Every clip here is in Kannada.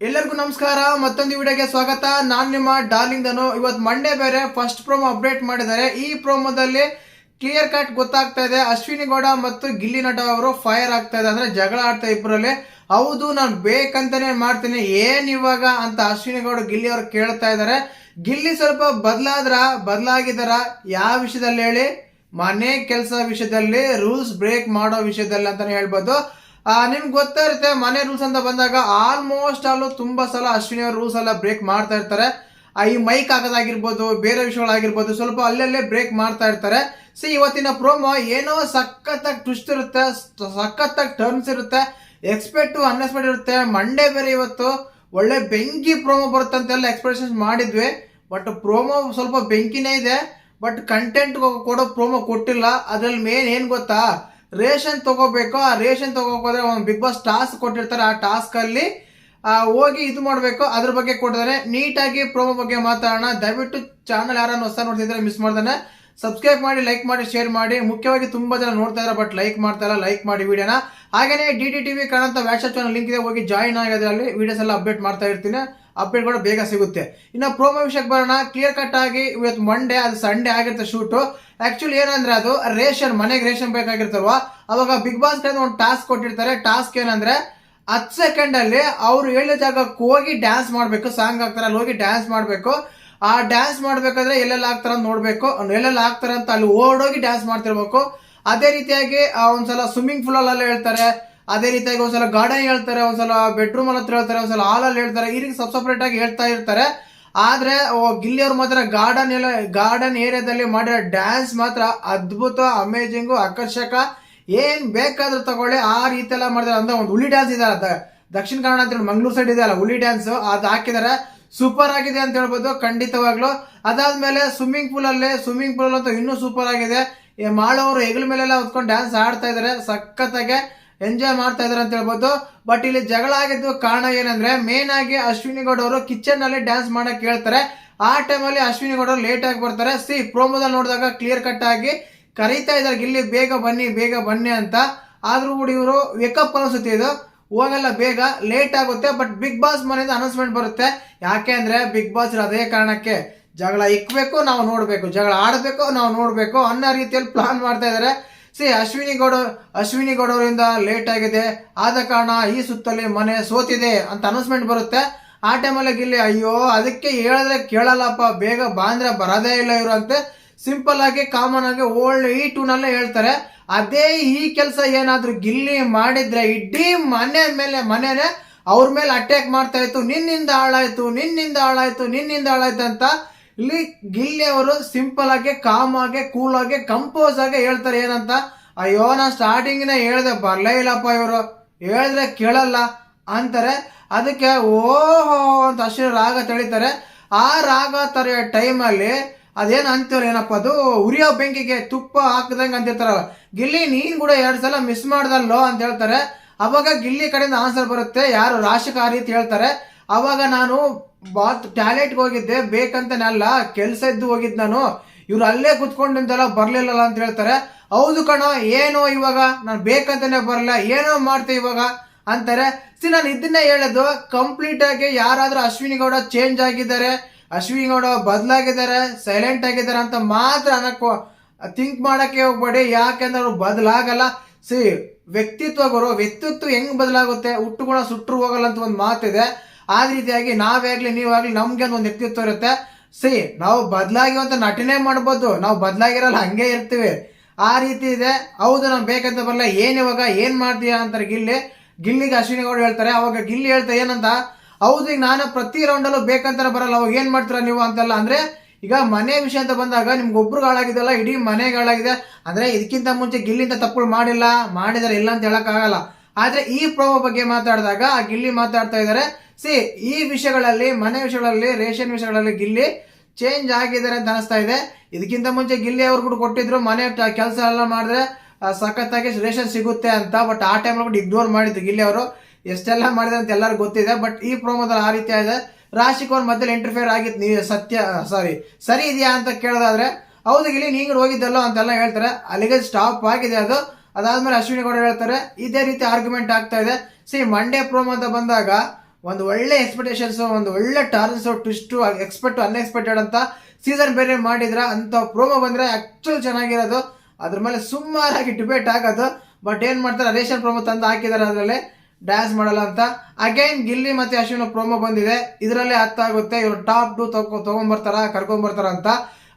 ಎಲ್ಲರಿಗೂ ನಮಸ್ಕಾರ. ಮತ್ತೊಂದು ವಿಡಿಯೋಗೆ ಸ್ವಾಗತ. ನಾನು ನಿಮ್ಮ ಡಾರ್ಲಿಂಗ್ ಧನು. ಇವತ್ತು ಮಂಡೇ ಬೇರೆ ಫಸ್ಟ್ ಪ್ರೋಮೋ ಅಪ್ಡೇಟ್ ಮಾಡಿದ್ದಾರೆ. ಈ ಪ್ರೋಮೋದಲ್ಲಿ ಕ್ಲಿಯರ್ ಕಟ್ ಗೊತ್ತಾಗ್ತಾ ಇದೆ, ಅಶ್ವಿನಿ ಗೌಡ ಮತ್ತು ಗಿಲ್ಲಿ ನಟ ಅವರು ಫೈರ್ ಆಗ್ತಾ ಇದೆ, ಅಂದ್ರೆ ಜಗಳ ಆಡ್ತಾ ಇಬ್ಬರಲ್ಲಿ. ಹೌದು, ನಾನು ಬೇಕಂತಾನೆ ಮಾಡ್ತೀನಿ, ಏನ್ ಇವಾಗ ಅಂತ ಅಶ್ವಿನಿ ಗೌಡ ಗಿಲ್ಲಿ ಅವರು ಕೇಳ್ತಾ ಇದ್ದಾರೆ. ಗಿಲ್ಲಿ ಸ್ವಲ್ಪ ಬದಲಾಗಿದಾರ ಯಾವ ವಿಷಯದಲ್ಲಿ ಹೇಳಿ? ಮನೆ ಕೆಲಸ ವಿಷಯದಲ್ಲಿ, ರೂಲ್ಸ್ ಬ್ರೇಕ್ ಮಾಡೋ ವಿಷಯದಲ್ಲಿ ಅಂತಾನೆ ಹೇಳ್ಬೋದು. ನಿಮ್ಗೆ ಗೊತ್ತಾ ಇರುತ್ತೆ, ಮನೆ ರೂಲ್ಸ್ ಅಂತ ಬಂದಾಗ ಆಲ್ಮೋಸ್ಟ್ ಅಲ್ಲೂ ತುಂಬಾ ಸಲ ಅಶ್ವಿನಿ ಅವ್ರ ರೂಲ್ಸ್ ಎಲ್ಲ ಬ್ರೇಕ್ ಮಾಡ್ತಾ ಇರ್ತಾರೆ. ಈ ಮೈಕ್ ಹಾಕೋದಾಗಿರ್ಬೋದು, ಬೇರೆ ವಿಷಯಗಳಾಗಿರ್ಬೋದು, ಸ್ವಲ್ಪ ಅಲ್ಲಲ್ಲೇ ಬ್ರೇಕ್ ಮಾಡ್ತಾ ಇರ್ತಾರೆ. ಇವತ್ತಿನ ಪ್ರೋಮೋ ಏನೋ ಸಖತ್ತಾಗಿ ಟ್ವಿಸ್ಟ್ ಇರುತ್ತೆ, ಸಖತ್ತಾಗಿ ಟರ್ನ್ಸ್ ಇರುತ್ತೆ, ಎಕ್ಸ್ಪೆಕ್ಟ್ ಅನ್ಎಕ್ಸ್ಪೆಕ್ಟ್ ಇರುತ್ತೆ. ಮಂಡೇ ಬೇರೆ ಇವತ್ತು ಒಳ್ಳೆ ಬೆಂಕಿ ಪ್ರೋಮೋ ಬರುತ್ತೆ ಅಂತೆಲ್ಲ ಎಕ್ಸ್ಪೆಕ್ಟೇಷನ್ ಮಾಡಿದ್ವಿ. ಬಟ್ ಪ್ರೋಮೋ ಸ್ವಲ್ಪ ಬೆಂಕಿನೇ ಇದೆ, ಬಟ್ ಕಂಟೆಂಟ್ ಕೊಡೋ ಪ್ರೋಮೋ ಕೊಟ್ಟಿಲ್ಲ. ಅದ್ರಲ್ಲಿ ಮೇನ್ ಏನ್ ಗೊತ್ತಾ, ರೇಷನ್ ತಗೋಬೇಕು. ಆ ರೇಷನ್ ತಗೋಕೋದ್ರೆ ಒಂದು ಬಿಗ್ ಬಾಸ್ ಟಾಸ್ಕ್ ಕೊಟ್ಟಿರ್ತಾರೆ. ಆ ಟಾಸ್ಕ್ ಅಲ್ಲಿ ಹೋಗಿ ಇದು ಮಾಡಬೇಕು, ಅದ್ರ ಬಗ್ಗೆ ಕೊಟ್ಟಿದ್ದಾರೆ. ನೀಟಾಗಿ ಪ್ರೋಮೋ ಬಗ್ಗೆ ಮಾತಾಡೋಣ. ದಯವಿಟ್ಟು ಚಾನಲ್ ಯಾರನ್ನು ಹೊಸ ನೋಡ್ತಿದ್ರೆ ಮಿಸ್ ಮಾಡ್ದಾನೆ ಸಬ್ಸ್ಕ್ರೈಬ್ ಮಾಡಿ, ಲೈಕ್ ಮಾಡಿ, ಶೇರ್ ಮಾಡಿ. ಮುಖ್ಯವಾಗಿ ತುಂಬಾ ಜನ ನೋಡ್ತಾ ಇದ್ದಾರೆ ಬಟ್ ಲೈಕ್ ಮಾಡ್ತಾ ಇಲ್ಲ. ಲೈಕ್ ಮಾಡಿ ವಿಡಿಯೋನ. ಹಾಗೇನೆ DDTV ಕಾಣಂತ ವಾಟ್ಸ್ಆಪ್ ಚಾನಲ್ ಲಿಂಕ್ ಇದೆ, ಹೋಗಿ ಜಾಯಿನ್ ಆಗೋದ್ರಲ್ಲಿ ವಿಡಿಯೋಸ್ ಎಲ್ಲ ಅಪ್ಡೇಟ್ ಮಾಡ್ತಾ ಇರ್ತೀನಿ. ಅಪ್ಡೇಟ್ ಕೂಡ ಬೇಗ ಸಿಗುತ್ತೆ. ಇನ್ನು ಪ್ರೋಮೋ ವಿಷಯಕ್ಕೆ ಬರೋಣ. ಕ್ಲಿಯರ್ ಕಟ್ ಆಗಿ ಇವತ್ತು ಮಂಡೇ, ಅದು ಸಂಡೇ ಆಗಿರುತ್ತೆ ಶೂಟು. ಆಕ್ಚುಲಿ ಏನಂದ್ರೆ ಅದು ರೇಷನ್, ಮನೆಗೆ ರೇಷನ್ ಬೇಕಾಗಿರ್ತಲ್ವಾ, ಅವಾಗ ಬಿಗ್ ಬಾಸ್ ಕಡೆ ಒಂದು ಟಾಸ್ಕ್ ಕೊಟ್ಟಿರ್ತಾರೆ. ಟಾಸ್ಕ್ ಏನಂದ್ರೆ 10 ಸೆಕೆಂಡ್ ಅಲ್ಲಿ ಅವ್ರು ಹೇಳೋ ಜಾಗಕ್ಕೆ ಹೋಗಿ ಡ್ಯಾನ್ಸ್ ಮಾಡ್ಬೇಕು. ಸಾಂಗ್ ಹಾಕ್ತಾರೆ, ಅಲ್ಲಿ ಹೋಗಿ ಡ್ಯಾನ್ಸ್ ಮಾಡ್ಬೇಕು. ಆ ಡ್ಯಾನ್ಸ್ ಮಾಡ್ಬೇಕಾದ್ರೆ ಎಲ್ಲೆಲ್ಲ ಆಗ್ತಾರ ಅಂತ ನೋಡ್ಬೇಕು, ಎಲ್ಲೆಲ್ಲ ಆಗ್ತಾರ ಅಂತ ಅಲ್ಲಿ ಓಡೋಗಿ ಡ್ಯಾನ್ಸ್ ಮಾಡ್ತಿರ್ಬೇಕು. ಅದೇ ರೀತಿಯಾಗಿ ಒಂದ್ಸಲ ಸ್ವಿಮ್ಮಿಂಗ್ ಪೂಲ್ ಅಲ್ಲ ಹೇಳ್ತಾರೆ, ಅದೇ ರೀತಿಯಾಗಿ ಒಂದ್ಸಲ ಗಾರ್ಡನ್ ಹೇಳ್ತಾರೆ, ಒಂದ್ಸಲ ಬೆಡ್ರೂಮ್ ಅಲ್ಲಿ ಹತ್ರ ಹೇಳ್ತಾರೆ, ಒಂದ್ಸಲ ಹಾಲ್ ಅಲ್ಲಿ ಹೇಳ್ತಾರೆ. ಈ ರೀತಿ ಸಪ್ರೇಟ್ ಆಗಿ ಹೇಳ್ತಾ ಇರ್ತಾರೆ. ಆದ್ರೆ ಗಿಲ್ಲಿ ಅವ್ರು ಮಾತ್ರ ಗಾರ್ಡನ್ ಏರಿಯಾದಲ್ಲಿ ಮಾಡಿರೋ ಡ್ಯಾನ್ಸ್ ಮಾತ್ರ ಅದ್ಭುತ, ಅಮೇಜಿಂಗು, ಆಕರ್ಷಕ. ಏನ್ ಬೇಕಾದ್ರೂ ತಗೊಳ್ಳಿ, ಆ ರೀತಿ ಎಲ್ಲ ಮಾಡಿದಾರೆ. ಅಂದ್ರೆ ಒಂದು ಹುಲಿ ಡ್ಯಾನ್ಸ್ ಇದೆ, ದಕ್ಷಿಣ ಕನ್ನಡ ಅಂತ ಮಂಗಳೂರು ಸೈಡ್ ಇದೆ ಅಲ್ಲ, ಹುಲಿ ಡ್ಯಾನ್ಸ್ ಅದು ಹಾಕಿದಾರೆ. ಸೂಪರ್ ಆಗಿದೆ ಅಂತ ಹೇಳ್ಬೋದು ಖಂಡಿತವಾಗ್ಲು. ಅದಾದ್ಮೇಲೆ ಸ್ವಿಮ್ಮಿಂಗ್ ಪೂಲ್ ಅಂತೂ ಇನ್ನೂ ಸೂಪರ್ ಆಗಿದೆ. ಮಾಳವರು ಹೆಗಲ ಮೇಲೆಲ್ಲ ಹೊತ್ಕೊಂಡು ಡ್ಯಾನ್ಸ್ ಆಡ್ತಾ ಇದಾರೆ, ಸಖತ್ತಾಗೆ ಎಂಜಾಯ್ ಮಾಡ್ತಾ ಇದಾರೆ ಅಂತ ಹೇಳ್ಬೋದು. ಬಟ್ ಇಲ್ಲಿ ಜಗಳ ಆಗಿದ್ದು ಕಾರಣ ಏನಂದ್ರೆ, ಮೇನ್ ಆಗಿ ಅಶ್ವಿನಿ ಗೌಡ ಅವರು ಕಿಚನ್ ನಲ್ಲಿ ಡ್ಯಾನ್ಸ್ ಮಾಡಕ್ ಹೇಳ್ತಾರೆ. ಆ ಟೈಮಲ್ಲಿ ಅಶ್ವಿನಿ ಗೌಡ ಲೇಟ್ ಆಗಿ ಬರ್ತಾರೆ. ಪ್ರೋಮೋದಲ್ಲಿ ನೋಡಿದಾಗ ಕ್ಲಿಯರ್ ಕಟ್ ಆಗಿ ಕರೀತಾ ಇದಾರೆ ಗಿಲ್ಲಿ, ಬೇಗ ಬನ್ನಿ ಅಂತ. ಆದ್ರೂ ಕೂಡ ಇವರು ವೇಕಪ್ ಅನ್ಸುತ್ತೆ, ಇದು ಹೋಗಲ್ಲ, ಬೇಗ ಲೇಟ್ ಆಗುತ್ತೆ. ಬಟ್ ಬಿಗ್ ಬಾಸ್ ಮನೆಯಿಂದ ಅನೌನ್ಸ್ಮೆಂಟ್ ಬರುತ್ತೆ. ಯಾಕೆ ಅಂದ್ರೆ ಬಿಗ್ ಬಾಸ್ ಅದೇ ಕಾರಣಕ್ಕೆ ಜಗಳ ಇಕ್ಬೇಕು, ನಾವು ನೋಡ್ಬೇಕು, ಜಗಳ ಆಡಬೇಕು, ನಾವು ನೋಡ್ಬೇಕು ಅನ್ನೋ ರೀತಿಯಲ್ಲಿ ಪ್ಲಾನ್ ಮಾಡ್ತಾ ಇದಾರೆ. ಅಶ್ವಿನಿ ಗೌಡ ಅವರಿಂದ ಲೇಟ್ ಆಗಿದೆ, ಆದ ಕಾರಣ ಈ ಸುತ್ತಲ್ಲಿ ಮನೆ ಸೋತಿದೆ ಅಂತ ಅನೌನ್ಸ್ಮೆಂಟ್ ಬರುತ್ತೆ. ಆ ಟೈಮಲ್ಲಿ ಗಿಲ್ಲಿ, ಅಯ್ಯೋ ಅದಕ್ಕೆ ಹೇಳಿದ್ರೆ ಕೇಳಲ್ಲಪ್ಪ, ಬೇಗ ಬಾಂದ್ರೆ ಬರೋದೇ ಇಲ್ಲ ಇವರು ಅಂತ ಸಿಂಪಲ್ ಆಗಿ ಕಾಮನ್ ಆಗಿ ಓಲ್ಡ್ ಈ ಟೂನಲ್ಲೇ ಹೇಳ್ತಾರೆ. ಅದೇ ಈ ಕೆಲಸ ಏನಾದ್ರೂ ಗಿಲ್ಲಿ ಮಾಡಿದ್ರೆ ಇಡೀ ಮನೆನೇ ಅವ್ರ ಮೇಲೆ ಅಟ್ಯಾಕ್ ಮಾಡ್ತಾ ಇತ್ತು. ನಿನ್ನಿಂದ ಹಾಳಾಯ್ತು ಅಂತ ಇಲ್ಲಿ ಗಿಲ್ಲಿ ಅವರು ಸಿಂಪಲ್ ಆಗಿ, ಕಾಮ್ ಆಗಿ, ಕೂಲ್ ಆಗಿ, ಕಂಪೋಸ್ ಆಗಿ ಹೇಳ್ತಾರೆ. ಏನಂತ, ಅಯ್ಯೋ ನಾ ಸ್ಟಾರ್ಟಿಂಗ್ನೇ ಹೇಳ್ದೆ, ಬರ್ಲೇ ಇಲ್ಲಪ್ಪ ಇವರು, ಹೇಳಿದ್ರೆ ಕೇಳಲ್ಲ ಅಂತಾರೆ. ಅದಕ್ಕೆ ಓಹೋ ಅಂತ ಅಷ್ಟು ರಾಗ ತಳಿತಾರೆ. ಆ ರಾಗ ತರೆಯೋ ಟೈಮಲ್ಲಿ ಅದೇನು ಅಂತೀವ್ರ, ಏನಪ್ಪ ಅದು, ಉರಿಯೋ ಬೆಂಕಿಗೆ ತುಪ್ಪ ಹಾಕದಂಗೆ ಅಂತಿರ್ತಾರಲ್ಲ, ಗಿಲ್ಲಿ ನೀನ್ ಕೂಡ 2 ಸಲ ಮಿಸ್ ಮಾಡ್ದಲ್ಲೋ ಅಂತ ಹೇಳ್ತಾರೆ. ಅವಾಗ ಗಿಲ್ಲಿ ಕಡೆಯಿಂದ ಆನ್ಸರ್ ಬರುತ್ತೆ, ಯಾರು ರಾಶಿಕ ಆ ರೀತಿ ಹೇಳ್ತಾರೆ. ಅವಾಗ ನಾನು ಟ್ಯಾಲೆಂಟ್ಗೆ ಹೋಗಿದ್ದೆ, ಬೇಕಂತನಲ್ಲ, ಕೆಲಸ ಇದ್ದು ಹೋಗಿದ್ ನಾನು, ಇವ್ರು ಅಲ್ಲೇ ಕುತ್ಕೊಂಡಿದ್ದಲ್ಲ, ಬರ್ಲಿಲ್ಲಲ್ಲ ಅಂತ ಹೇಳ್ತಾರೆ. ಹೌದು ಕಣೋ, ಏನೋ ಇವಾಗ ನಾನು ಬೇಕಂತಾನೆ ಬರಲ್ಲ, ಏನೋ ಮಾಡ್ತೆ ಇವಾಗ ಅಂತಾರೆ. ನಾನು ಇದನ್ನೇ ಹೇಳೋದು, ಕಂಪ್ಲೀಟ್ ಆಗಿ ಯಾರಾದ್ರೂ ಅಶ್ವಿನಿ ಗೌಡ ಚೇಂಜ್ ಆಗಿದ್ದಾರೆ, ಅಶ್ವಿನಿ ಗೌಡ ಬದಲಾಗಿದ್ದಾರೆ, ಸೈಲೆಂಟ್ ಆಗಿದ್ದಾರೆ ಅಂತ ಮಾತ್ರ ಥಿಂಕ್ ಮಾಡಕ್ಕೆ ಹೋಗ್ಬೇಡಿ. ಯಾಕೆಂದ್ರೆ ಅವ್ರು ಬದಲಾಗಲ್ಲ. ವ್ಯಕ್ತಿತ್ವ ಹೆಂಗ್ ಬದಲಾಗುತ್ತೆ, ಹುಟ್ಟುಗುಣ ಸುಟ್ಟರು ಹೋಗಲ್ಲ ಅಂತ ಒಂದು ಮಾತಿದೆ. ಆ ರೀತಿಯಾಗಿ ನಾವಾಗ್ಲಿ ನೀವಾಗ್ಲಿ ನಮ್ಗೆ ಒಂದು ವ್ಯಕ್ತಿತ್ವ ಇರುತ್ತೆ. ನಾವು ಬದಲಾಗಿರುವಂತ ನಟನೆ ಮಾಡ್ಬೋದು, ನಾವು ಬದಲಾಗಿರಲ್ಲ, ಹಂಗೆ ಇರ್ತೀವಿ. ಆ ರೀತಿ ಇದೆ. ಹೌದು, ನಾವು ಬೇಕಂತ ಬರಲ್ಲ, ಇವಾಗ ಏನ್ ಮಾಡ್ತೀಯ ಅಂತಾರೆ ಗಿಲ್ಲಿಗೆ ಅಶ್ವಿನಿ ಗೌಡ ಹೇಳ್ತಾರೆ. ಅವಾಗ ಗಿಲ್ಲಿ ಹೇಳ್ತಾರೆ ಏನಂತ, ಹೌದು ಈಗ ನಾನು ಪ್ರತಿ ರೌಂಡಲ್ಲೂ ಬೇಕಂತಾನೆ ಬರಲ್ಲ, ಅವಾಗ ಏನ್ ಮಾಡ್ತೀರಾ ನೀವು ಅಂತೆಲ್ಲ. ಅಂದ್ರೆ ಈಗ ಮನೆ ವಿಷಯ ಅಂತ ಬಂದಾಗ ನಿಮ್ಗೆ ಒಬ್ರಿಗೆ ಹಾಳಾಗಿದೆಲ್ಲ, ಇಡೀ ಮನೆಗೆ ಹಾಳಾಗಿದೆ. ಅಂದ್ರೆ ಇದಕ್ಕಿಂತ ಮುಂಚೆ ಗಿಲ್ಲಿಂದ ತಪ್ಪುಗಳು ಮಾಡಿದಾರೆ ಇಲ್ಲ ಅಂತ ಹೇಳಕ್ ಆಗಲ್ಲ. ಆದ್ರೆ ಈ ಪ್ರೋಮೋ ಬಗ್ಗೆ ಮಾತಾಡಿದಾಗ ಆ ಗಿಲ್ಲಿ ಮಾತಾಡ್ತಾ ಇದಾರೆ. ಈ ವಿಷಯಗಳಲ್ಲಿ, ಮನೆ ವಿಷಯಗಳಲ್ಲಿ, ರೇಷನ್ ವಿಷಯಗಳಲ್ಲಿ ಗಿಲ್ಲಿ ಚೇಂಜ್ ಆಗಿದ್ದಾರೆ ಅಂತ ಅನಿಸ್ತಾ ಇದೆ. ಇದಕ್ಕಿಂತ ಮುಂಚೆ ಗಿಲ್ಲಿ ಅವ್ರು ಕೂಡ ಕೊಟ್ಟಿದ್ರು, ಮನೆ ಕೆಲಸ ಎಲ್ಲ ಮಾಡಿದ್ರೆ ಸಖತ್ತಾಗಿ ರೇಷನ್ ಸಿಗುತ್ತೆ ಅಂತ. ಬಟ್ ಆ ಟೈಮ್ ಕೂಡ ಇಗ್ನೋರ್ ಮಾಡಿದ್ರು ಗಿಲ್ಲಿ ಅವರು, ಎಷ್ಟೆಲ್ಲ ಮಾಡಿದ್ರೆ ಅಂತ ಎಲ್ಲರಿಗೂ ಗೊತ್ತಿದೆ. ಬಟ್ ಈ ಪ್ರೋಮೋದಲ್ಲಿ ಆ ರೀತಿ ಇದೆ. ರಾಶಿಕ್ ಅವ್ರ ಮಧ್ಯೆ ಇಂಟರ್ಫಿಯರ್ ಆಗಿತ್ತು, ಸರಿ ಇದೆಯಾ ಅಂತ ಕೇಳೋದಾದ್ರೆ, ಹೌದು ಗಿಲ್ಲಿ ನೀನು ಹೋಗಿದ್ದಲ್ಲೋ ಅಂತೆಲ್ಲ ಹೇಳ್ತಾರೆ. ಅಲ್ಲಿಗೆ ಸ್ಟಾಪ್ ಆಗಿದೆ ಅದು. ಅದಾದ್ಮೇಲೆ ಅಶ್ವಿನಿ ಗೌಡ ಹೇಳ್ತಾರೆ, ಇದೇ ರೀತಿ ಆರ್ಗ್ಯುಮೆಂಟ್ ಆಗ್ತಾ ಇದೆ. ಮಂಡೇ ಪ್ರೋಮೋ ಅಂತ ಬಂದಾಗ ಒಂದು ಒಳ್ಳೆ ಎಕ್ಸ್ಪೆಕ್ಟೇಷನ್ಸ್, ಒಂದು ಒಳ್ಳೆ ಟಾರ್ನ್ಸ್, ಟ್ವಿಸ್ಟ್, ಅನ್ಎಕ್ಸ್ಪೆಕ್ಟೆಡ್ ಅಂತ ಸೀಸನ್ ಬೇರೆ ಮಾಡಿದ್ರ ಅಂತ ಪ್ರೋಮೋ ಬಂದ್ರೆ ಆಕ್ಚುಲ್ ಚೆನ್ನಾಗಿರೋದು. ಅದ್ರ ಮೇಲೆ ಸುಮಾರಾಗಿ ಡಿಬೇಟ್ ಆಗೋದು. ಬಟ್ ಏನ್ ಮಾಡ್ತಾರೆ, ರೇಷನ್ ಪ್ರೋಮೋ ತಂದು ಹಾಕಿದಾರೆ, ಅದರಲ್ಲಿ ಡ್ಯಾನ್ಸ್ ಮಾಡಲ್ಲ ಅಂತ. ಅಗೈನ್ ಗಿಲ್ಲಿ ಮತ್ತೆ ಅಶ್ವಿನ್ ಪ್ರೋಮೋ ಬಂದಿದೆ, ಇದರಲ್ಲೇ ಅರ್ಥ ಆಗುತ್ತೆ ಇವ್ರು ಟಾಪ್ 2 ತಗೊಂಡ್ಬರ್ತಾರ, ಕರ್ಕೊಂಡ್ಬರ್ತಾರ ಅಂತ.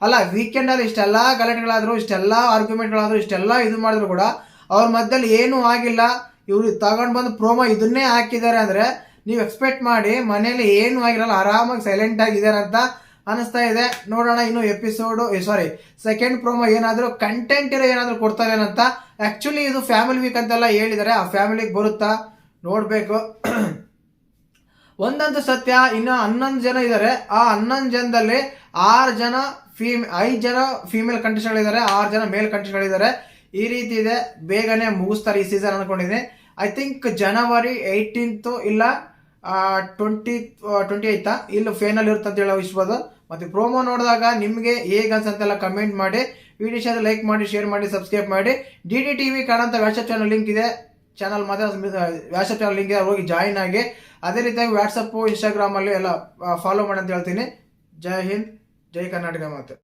ಅಲ್ಲ, ವೀಕೆಂಡ್ ಅಲ್ಲಿ ಇಷ್ಟೆಲ್ಲ ಗಲಾಟೆಗಳಾದ್ರು, ಇಷ್ಟೆಲ್ಲ ಆರ್ಗ್ಯುಮೆಂಟ್ಗಳಾದ್ರು, ಇಷ್ಟೆಲ್ಲ ಇದು ಮಾಡಿದ್ರು ಕೂಡ ಅವ್ರ ಮಧ್ಯದಲ್ಲಿ ಏನೂ ಆಗಿಲ್ಲ. ಇವ್ರು ತಗೊಂಡ್ ಬಂದು ಪ್ರೋಮೋ ಇದನ್ನೇ ಹಾಕಿದ್ದಾರೆ ಅಂದ್ರೆ ನೀವು ಎಕ್ಸ್ಪೆಕ್ಟ್ ಮಾಡಿ ಮನೇಲಿ ಏನು ಆಗಿರಲ್ಲ, ಆರಾಮಾಗಿ ಸೈಲೆಂಟ್ ಆಗಿದ್ದಾರೆ ಅಂತ ಅನಿಸ್ತಾ ಇದೆ. ನೋಡೋಣ ಇನ್ನು ಸೆಕೆಂಡ್ ಪ್ರೋಮೋ ಏನಾದರೂ ಕಂಟೆಂಟ್ ಇರೋ ಏನಾದರೂ ಕೊಡ್ತಾರೇನಂತ. ಆಕ್ಚುಲಿ ಇದು ಫ್ಯಾಮಿಲಿ ವೀಕ್ ಅಂತೆಲ್ಲ ಹೇಳಿದ್ದಾರೆ, ಆ ಫ್ಯಾಮಿಲಿಗೆ ಬರುತ್ತಾ ನೋಡ್ಬೇಕು. ಒಂದಂತೂ ಸತ್ಯ, ಇನ್ನು 11 ಜನ ಇದ್ದಾರೆ. ಆ 11 ಜನದಲ್ಲಿ 5 ಜನ ಫೀಮೇಲ್ ಕಂಟೆಸ್ಟ್ಗಳಿದ್ದಾರೆ, 6 ಜನ ಮೇಲ್ ಕಂಟೆಸ್ಟ್ಗಳಿದ್ದಾರೆ. ಈ ರೀತಿ ಇದೆ. ಬೇಗನೆ ಮುಗಿಸ್ತಾರೆ ಈ ಸೀಸನ್ ಅನ್ಕೊಂಡಿದ್ದೀನಿ. ಐ ಥಿಂಕ್ ಜನವರಿ 18 ಇಲ್ಲ 28 ಇಲ್ಲಿ ಫೈನಲ್ ಇರುತ್ತೆ ಅಂತ ಹೇಳೋ ಇಷ್ಟಬೋದು. ಮತ್ತೆ ಪ್ರೋಮೋ ನೋಡಿದಾಗ ನಿಮಗೆ ಹೇಗೆ ಅನ್ಸಂತೆಲ್ಲ ಕಮೆಂಟ್ ಮಾಡಿ, ವಿಡಿಯೋ ಲೈಕ್ ಮಾಡಿ, ಶೇರ್ ಮಾಡಿ, ಸಬ್ಸ್ಕ್ರೈಬ್ ಮಾಡಿ. DDTV ಕಾಣಂತ ವಾಟ್ಸಪ್ ಚಾನಲ್ ಲಿಂಕ್ ಇದೆ, ವಾಟ್ಸಪ್ ಚಾನಲ್ ಲಿಂಕ್ ಇದೆ, ಹೋಗಿ ಜಾಯಿನ್ ಆಗಿ. ಅದೇ ರೀತಿಯಾಗಿ ವಾಟ್ಸಪ್ಪು, ಇನ್ಸ್ಟಾಗ್ರಾಮಲ್ಲಿ ಎಲ್ಲ ಫಾಲೋ ಮಾಡಿ ಅಂತ ಹೇಳ್ತೀನಿ. ಜೈ ಹಿಂದ್, ಜೈ ಕರ್ನಾಟಕ ಮಾತು.